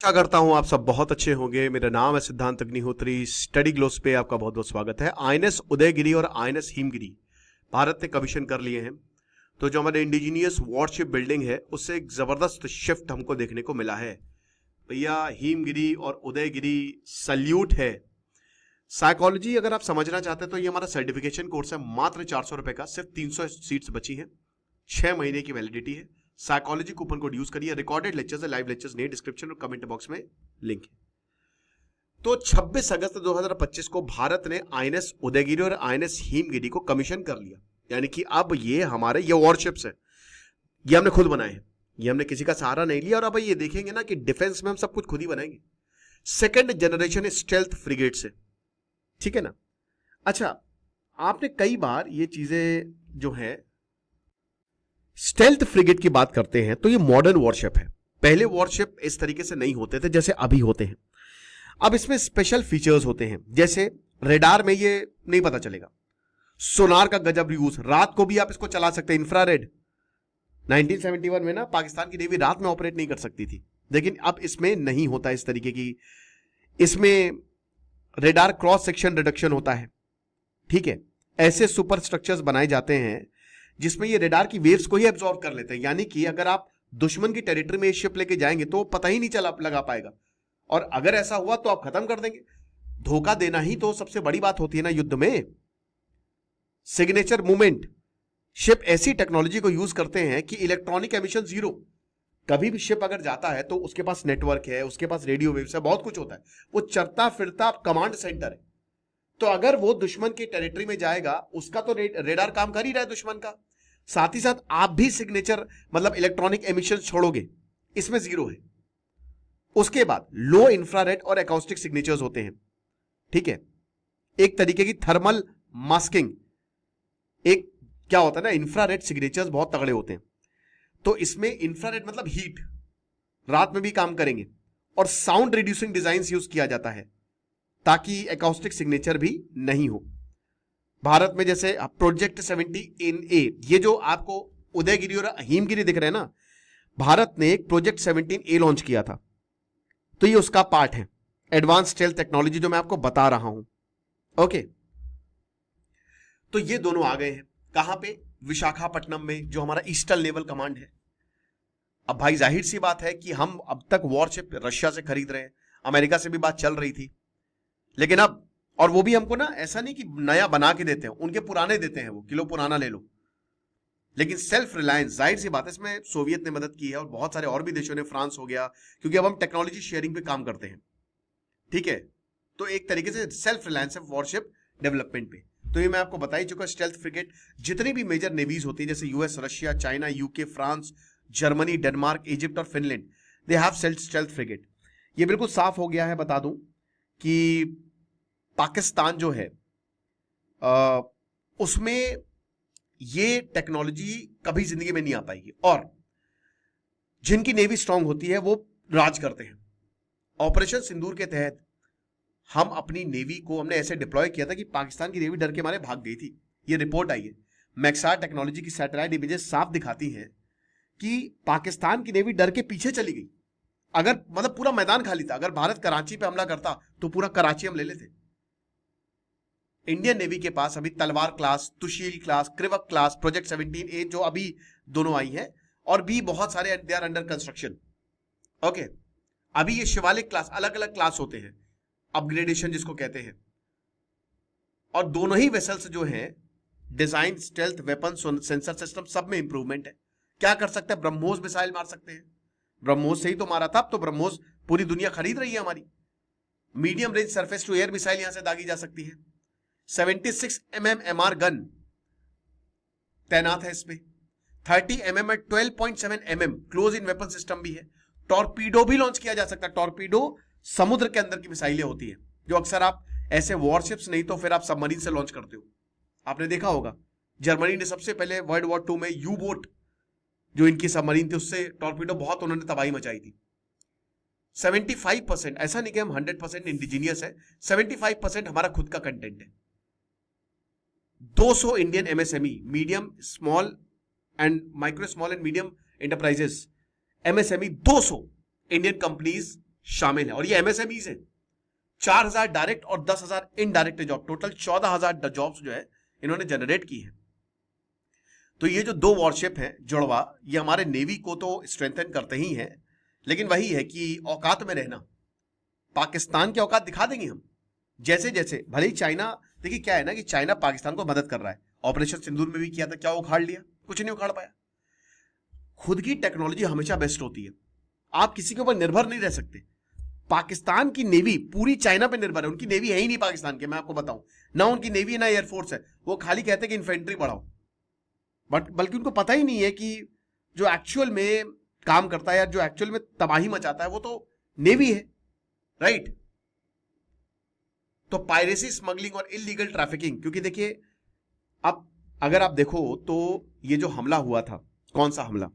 आशा करता हूं आप सब बहुत अच्छे होंगे। मेरा नाम है सिद्धांत अग्निहोत्री। स्टडी ग्लोस पे आपका बहुत बहुत स्वागत है। आईएनएस उदयगिरी और आईएनएस हिमगिरी भारत ने कमीशन कर लिए हैं। तो जो हमारे इंडिजीनियस वॉरशिप बिल्डिंग है उससे एक जबरदस्त शिफ्ट हमको देखने को मिला है। भैया हिमगिरी और उदयगिरी सल्यूट है। साइकोलॉजी अगर आप समझना चाहते हैं तो ये हमारा सर्टिफिकेशन कोर्स है, मात्र 400 रुपए का। सिर्फ 300 सीट्स बची हैं, 6 महीने की वैलिडिटी है। साइकोलॉजी कूपन कोड यूज करिए। रिकॉर्डेड लेक्चर्स है, लाइव लेक्चर्स नहीं। डिस्क्रिप्शन और कमेंट बॉक्स में लिंक है। तो 26 अगस्त 2025 को भारत ने आईएनएस उदयगिरी और आईएनएस हिमगिरी को कमीशन कर लिया। यानी कि अब ये हमारे ये वॉरशिप्स है, ये हमने खुद बनाए हैं, ये हमने किसी का सहारा नहीं लिया। और अब ये देखेंगे ना कि डिफेंस में हम सब कुछ खुद ही बनाएंगे। सेकेंड जनरेशन स्टेल्थ फ्रिगेट से, ठीक है ना। अच्छा, आपने कई बार ये चीजें जो है स्टेल्थ फ्रिगेट की बात करते हैं तो ये मॉडर्न वॉरशिप है। पहले वॉरशिप इस तरीके से नहीं होते थे जैसे अभी होते हैं। अब इसमें स्पेशल फीचर्स होते हैं, जैसे रेडार में ये नहीं पता चलेगा। सोनार का गजब यूज, रात को भी आप इसको चला सकते हैं। इंफ्रारेड 1971 में ना पाकिस्तान की नेवी रात में ऑपरेट नहीं कर सकती थी, लेकिन अब इसमें नहीं होता इस तरीके की। इसमें रेडार क्रॉस सेक्शन रिडक्शन होता है, ठीक है। ऐसे सुपर स्ट्रक्चर्स बनाए जाते हैं जिसमें ये रेडार की वेव्स को ही एब्जॉर्ब कर लेते हैं। यानी कि अगर आप दुश्मन की टेरिटरी में शिप लेके जाएंगे तो पता ही नहीं चला लगा पाएगा, और अगर ऐसा हुआ तो आप खत्म कर देंगे। धोखा देना ही तो सबसे बड़ी बात होती है ना युद्ध में। सिग्नेचर मूवमेंट शिप ऐसी टेक्नोलॉजी को यूज करते हैं कि इलेक्ट्रॉनिक एमिशन जीरो। कभी भी शिप अगर जाता है तो उसके पास नेटवर्क है, उसके पास रेडियो वेव्स है, बहुत कुछ होता है। वो चलता फिरता कमांड सेंटर है। तो अगर वो दुश्मन की टेरिटरी में जाएगा, उसका तो रेडार काम कर ही रहा है दुश्मन का, साथ ही साथ आप भी सिग्नेचर मतलब इलेक्ट्रॉनिक एमिशन छोड़ोगे, इसमें जीरो है। उसके बाद लो इंफ्रारेड और एकॉस्टिक सिग्नेचर्स होते हैं, ठीक है। एक तरीके की थर्मल मास्किंग। एक क्या होता है ना, इंफ्रारेड सिग्नेचर्स बहुत तगड़े होते हैं, तो इसमें इंफ्रारेड मतलब हीट, रात में भी काम करेंगे। और साउंड रिड्यूसिंग डिजाइन यूज किया जाता है ताकि एकॉस्टिक सिग्नेचर भी नहीं हो। भारत में जैसे प्रोजेक्ट 17A, ये जो आपको उदयगिरी और हिमगिरी दिख रहे हैं ना, भारत ने एक प्रोजेक्ट 17A लॉन्च किया था, तो ये उसका पार्ट है। एडवांस स्टेल्थ टेक्नोलॉजी जो मैं आपको बता रहा हूं, ओके। तो ये दोनों आ गए हैं कहां पे, विशाखापट्टनम में, जो हमारा ईस्टर्न नेवल कमांड है। अब भाई जाहिर सी बात है कि हम अब तक वॉरशिप रशिया से खरीद रहे हैं, अमेरिका से भी बात चल रही थी, लेकिन अब, और वो भी हमको ना ऐसा नहीं कि नया बना के देते हैं, उनके पुराने देते हैं, वो किलो पुराना ले लो। लेकिन सेल्फ रिलायंस, जाहिर सी बात है, इसमें सोवियत ने मदद की है और बहुत सारे और भी देशों ने, फ्रांस हो गया, क्योंकि अब हम टेक्नोलॉजी शेयरिंग पे काम करते हैं, ठीक है। तो एक तरीके से सेल्फ रिलायंस है वॉरशिप डेवलपमेंट पे। तो ये मैं आपको बता ही चुका। स्टेल्थ फ्रिगेट जितनी भी मेजर नेवीज होती है, जैसे US, Russia, China, UK, France, Germany, Denmark, Egypt और Finland, they have stealth frigate. ये बिल्कुल साफ हो गया है। बता दूं कि पाकिस्तान जो है उसमें ये टेक्नोलॉजी कभी जिंदगी में नहीं आ पाएगी, और जिनकी नेवी स्ट्रांग होती है वो राज करते हैं। ऑपरेशन सिंदूर के तहत हम अपनी नेवी को हमने ऐसे डिप्लॉय किया था कि पाकिस्तान की नेवी डर के मारे भाग गई थी। ये रिपोर्ट आई है, मैक्सार टेक्नोलॉजी की सैटेलाइट इमेजेस साफ दिखाती हैं कि पाकिस्तान की नेवी डर के पीछे चली गई। अगर मतलब पूरा मैदान खाली था, अगर भारत कराची पे हमला करता तो पूरा कराची हम ले लेते। इंडियन नेवी के पास अभी Talwar class, Tushil class, Krivak class, project 17A जो अभी दोनों आई हैं, और भी बहुत सारे they are under construction, okay. अभी ये शिवालिक क्लास, अलग अलग क्लास होते हैं, अपग्रेडेशन जिसको कहते हैं। और दोनों ही वेसल्स जो हैं, design, stealth, weapon, sensor system, सब में इंप्रूवमेंट है। क्या कर सकते हैं, ब्रह्मोस मिसाइल मार सकते हैं। ब्रह्मोस से ही तो मारा था, अब तो ब्रह्मोस पूरी दुनिया खरीद रही है हमारी। Medium range surface to air missile यहां से दागी जा सकती है। 76 mm MR गन तैनात है इसमें। 30 mm और 12.7 mm close in weapon system भी है। टॉर्पीडो भी लॉन्च किया जा सकता है। टॉर्पीडो समुद्र के अंदर की मिसाइलें होती है, जो अक्सर आप ऐसे वॉरशिप्स नहीं तो फिर आप सबमरीन से लॉन्च करते हो। आपने देखा होगा जर्मनी ने सबसे पहले वर्ल्ड वॉर 2 में यू बोट, जो इनकी सबमरीन थी, उससे टॉर्पीडो बहुत उन्होंने तबाही मचाई थी। 75%, ऐसा नहीं कि हम 100% इंडिजीनियस है, 75% हमारा खुद का कंटेंट है। 200 Indian MSME, medium small and micro small and medium enterprises, MSME 200 Indian companies शामिल है और ये एमएसएमईज है। 4,000 डायरेक्ट और 10,000 इनडायरेक्ट जॉब, टोटल 14,000 जॉब्स जो है इन्होंने जनरेट की है। तो ये जो 2 वॉरशिप हैं जुड़वा, ये हमारे नेवी को तो स्ट्रेंथन करते ही हैं, लेकिन वही है कि औकात में रहना, पाकिस्तान की औकात दिखा देंगे हम। जैसे जैसे भले ही चाइना, देखिए क्या है ना कि चाइना पाकिस्तान को मदद कर रहा है, ऑपरेशन सिंदूर में भी किया था, क्या उखाड़ लिया? कुछ नहीं उखाड़ पाया। खुद की टेक्नोलॉजी हमेशा बेस्ट होती है, आप किसी के ऊपर निर्भर नहीं रह सकते। पाकिस्तान की नेवी पूरी चाइना पे निर्भर है, उनकी नेवी है ही नहीं पाकिस्तान के, मैं आपको बताऊं ना, उनकी नेवी है ना एयरफोर्स है, वो खाली कहते हैं कि इन्फेंट्री बढ़ाओ, बट बल्कि उनको पता ही नहीं है कि जो एक्चुअल में काम करता है या जो एक्चुअल में तबाही मचाता है वो तो नेवी है, राइट। तो पायरेसी, स्मगलिंग और इलीगल ट्रैफिकिंग, क्योंकि देखिए अब अगर आप देखो तो ये जो हमला हुआ था, कौन सा हमला,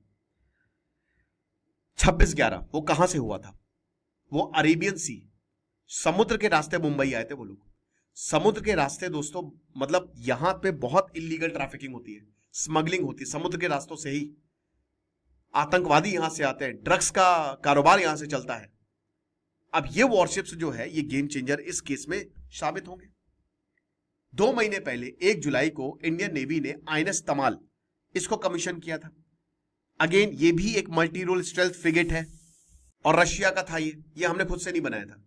26/11, वो कहां से हुआ था? वो अरेबियन सी, समुद्र के रास्ते मुंबई आए थे वो लोग। समुद्र के रास्ते दोस्तों, मतलब यहां पे बहुत इलीगल ट्रैफिकिंग होती है, स्मगलिंग होती है समुद्र के रास्तों से ही, आतंकवादी यहां से आते हैं, ड्रग्स का कारोबार यहां से चलता है। अब ये वॉरशिप्स जो है ये गेम चेंजर इस केस में साबित होंगे। 2 महीने पहले 1 जुलाई को इंडियन नेवी ने आईएनएस तमाल इसको कमीशन किया था। अगेन ये भी एक मल्टी रोल स्टेल्थ फ्रिगेट है और रशिया का था ये हमने खुद से नहीं बनाया था।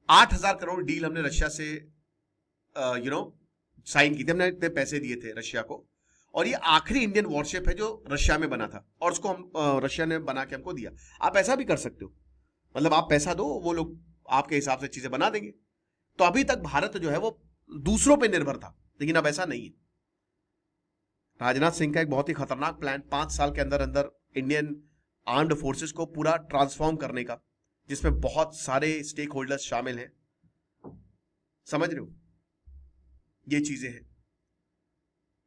8,000 करोड़ डील हमने रशिया से साइन की थी, हमने इतने पैसे दिए थे रशिया को, और ये आखिरी इंडियन वॉरशिप है जो रशिया में बना था और उसको हम रशिया ने बना के हमको दिया। आप ऐसा भी कर सकते हो, मतलब आप पैसा दो, वो लोग आपके हिसाब से चीजें बना देंगे। तो अभी तक भारत जो है वो दूसरों पे निर्भर था, लेकिन अब ऐसा नहीं है। राजनाथ सिंह का एक बहुत ही खतरनाक प्लान, 5 साल के अंदर अंदर इंडियन आर्म्ड फोर्सेस को पूरा ट्रांसफॉर्म करने का, जिसमें बहुत सारे स्टेक होल्डर्स शामिल हैं, समझ रहे हो, ये चीजें हैं।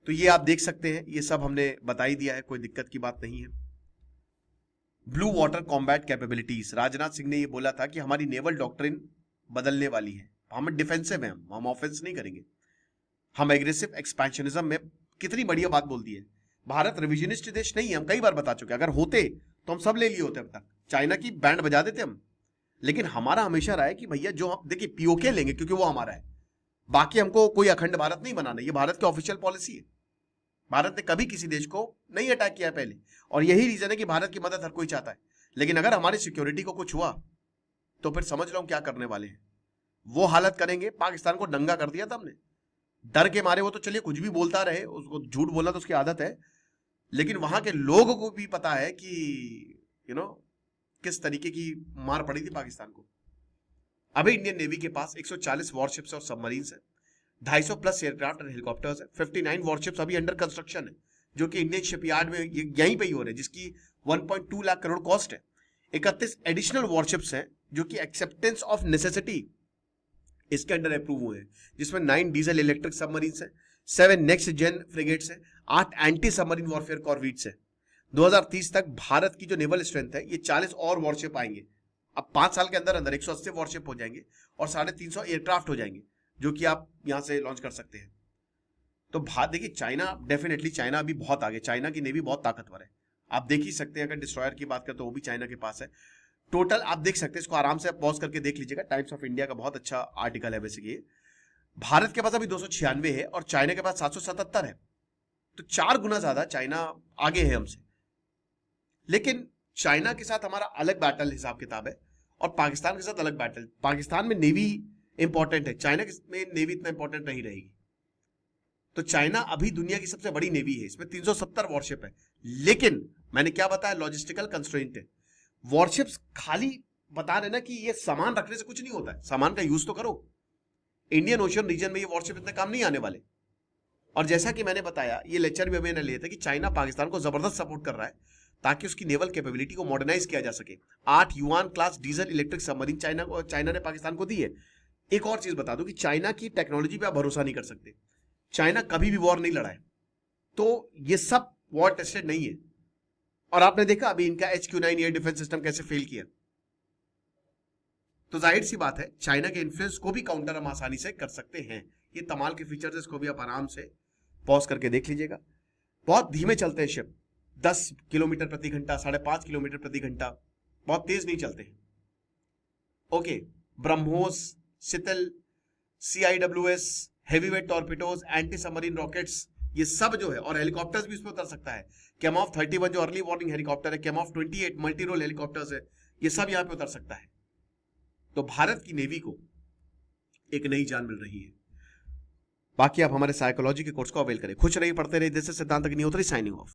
तो ये आप देख सकते हैं, ये सब हमने बता ही दिया है, कोई दिक्कत की बात नहीं है। Blue water combat capabilities, Rajnath Singh ने ये बोला था कि हमारी नेवल डॉक्ट्रिन बदलने वाली है, हम डिफेंसिव हैं, हम ऑफेंस नहीं करेंगे, हम एग्रेसिव एक्सपेंशनिज्म में, कितनी बढ़िया बात बोल दी है। भारत रिविजनिस्ट देश नहीं है, हम कई बार बता चुके, अगर होते तो हम सब ले लिए होते अब तक, चाइना की बैंड बजा देते हम। लेकिन हमारा हमेशा रहा है कि भैया जो हम देखिए पीओके लेंगे क्योंकि वो हमारा है, बाकी हमको कोई अखंड भारत नहीं बनाना, ये भारत की ऑफिशियल पॉलिसी है। भारत ने कभी किसी देश को नहीं अटैक किया पहले, और यही रीजन है कि भारत की मदद हर कोई चाहता है। लेकिन अगर हमारी सिक्योरिटी को कुछ हुआ तो फिर समझ लो हम क्या करने वाले हैं, वो हालत करेंगे। पाकिस्तान को नंगा कर दिया था हमने, डर के मारे, वो तो चलिए कुछ भी बोलता रहे, उसको झूठ बोलना तो उसकी आदत है, लेकिन वहां के लोगों को भी पता है कि किस तरीके की मार पड़ी थी पाकिस्तान को। अभी इंडियन नेवी के पास 140 वॉरशिप्स और सबमरीन्स है, 250 प्लस एयरक्राफ्ट और हेलीकॉप्टर्स है, 59 वॉरशिप्स अभी अंडर कंस्ट्रक्शन है, जो कि इंडियन शिपयार्ड में यहीं पे ही हो रहे हैं, जिसकी 1.2 लाख करोड़ कॉस्ट है। 31 एडिशनल वॉरशिप्स हैं जो कि एक्सेप्टेंस ऑफ नेसेसिटी इसके अंडर अप्रूव हुए हैं, जिसमें 9 डीजल इलेक्ट्रिक सबमरीन्स हैं, 7 नेक्स्ट जेन फ्रिगेट्स हैं, 8 एंटी सबमरीन वॉरफेयर कॉर्वेट्स हैं। 2030 तक भारत की जो नेवल स्ट्रेंथ है ये 40 और वॉरशिप आएंगे। अब 5 साल के अंदर अंदर 180 वॉरशिप हो जाएंगे और 350 एयरक्राफ्ट हो जाएंगे, जो कि आप यहां से लॉन्च कर सकते हैं। तो भारत देखिए, चाइना डेफिनेटली, चाइना अभी बहुत आगे, चाइना की नेवी बहुत ताकतवर है, आप देख ही सकते हैं। अगर डिस्ट्रॉयर की बात करें तो वो भी चाइना के पास है। टोटल आप देख सकते हैं, इसको आराम से पॉज करके देख लीजिएगा, टाइम्स ऑफ इंडिया का बहुत अच्छा आर्टिकल है। बेसिकली भारत के पास अभी 296 है और चाइना के पास 777 है, तो 4 गुना ज्यादा चाइना आगे है हमसे। लेकिन चाइना के साथ हमारा अलग बैटल हिसाब किताब है और पाकिस्तान के साथ अलग बैटल। पाकिस्तान में नेवी इंपॉर्टेंट है, चाइना में नेवी इतना इंपॉर्टेंट नहीं रहेगी। तो चाइना अभी दुनिया की सबसे बड़ी नेवी है, इसमें 370 वॉरशिप है। लेकिन मैंने क्या बताया, लॉजिस्टिकल कंस्ट्रेंट है। वॉरशिप्स खाली बता रहे ना कि ये सामान रखने से कुछ नहीं होता है, सामान का यूज तो करो। इंडियन ओशन रीजन में ये वॉरशिप इतने काम नहीं आने वाले। और जैसा कि मैंने बताया, ये लेक्चर भी मैंने लिया था कि चाइना पाकिस्तान को जबरदस्त सपोर्ट कर रहा है ताकि उसकी नेवल कैपेबिलिटी को मॉडर्नाइज किया जा सके। 8 yuan class diesel electric submarine China ने पाकिस्तान को दी है। एक और चीज बता दूं कि चाइना की टेक्नोलॉजी पे आप भरोसा नहीं कर सकते, चाइना कभी भी वॉर नहीं लड़ा है, तो ये सब वॉर टेस्टेड नहीं है। और आपने देखा अभी इनका HQ-9 एयर डिफेंस सिस्टम कैसे फेल किया। तो जाहिर सी बात है, चाइना के इन्फ्लुएंस को भी काउंटर हम आसानी से कर सकते हैं। ये तमाल के फीचर्स, इसको भी आप आराम से पॉज करके देख लीजिएगा। बहुत धीमे चलते हैं शिप, 10 किलोमीटर प्रति घंटा, 5.5 किलोमीटर प्रति घंटा, बहुत तेज नहीं चलते। Okay, BrahMos, Shtil, CIWS, heavyweight torpedoes, anti submarine rockets, ये सब जो है, और हेलीकॉप्टर्स भी इसमें उतर सकता है। कैमॉफ 31 जो अर्ली वार्निंग हेलीकॉप्टर है, कैमॉफ 28 मल्टी रोल हेलीकॉप्टर्स है, ये सब यहां पे उतर सकता है। तो भारत की नेवी को एक नई जान मिल रही है। बाकी आप हमारे साइकोलॉजी के कोर्स को अवेल करें। खुश रहिए, पढ़ते रहिए। दिस इज सिद्धांत अग्निहोत्री साइनिंग ऑफ।